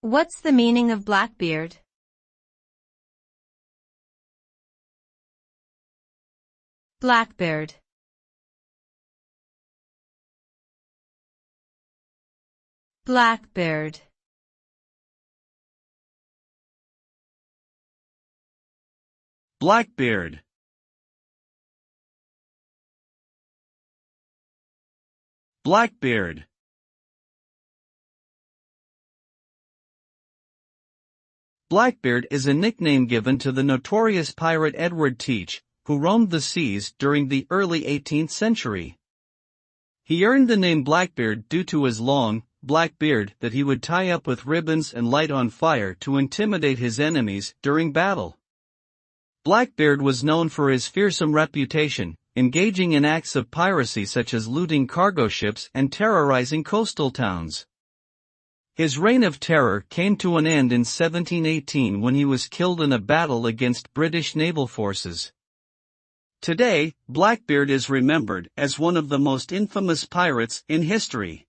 What's the meaning of Blackbeard? Blackbeard. Blackbeard. Blackbeard. Blackbeard. Blackbeard is a nickname given to the notorious pirate Edward Teach, who roamed the seas during the early 18th century. He earned the name Blackbeard due to his long, black beard that he would tie up with ribbons and light on fire to intimidate his enemies during battle. Blackbeard was known for his fearsome reputation, engaging in acts of piracy such as looting cargo ships and terrorizing coastal towns. His reign of terror came to an end in 1718 when he was killed in a battle against British naval forces. Today, Blackbeard is remembered as one of the most infamous pirates in history.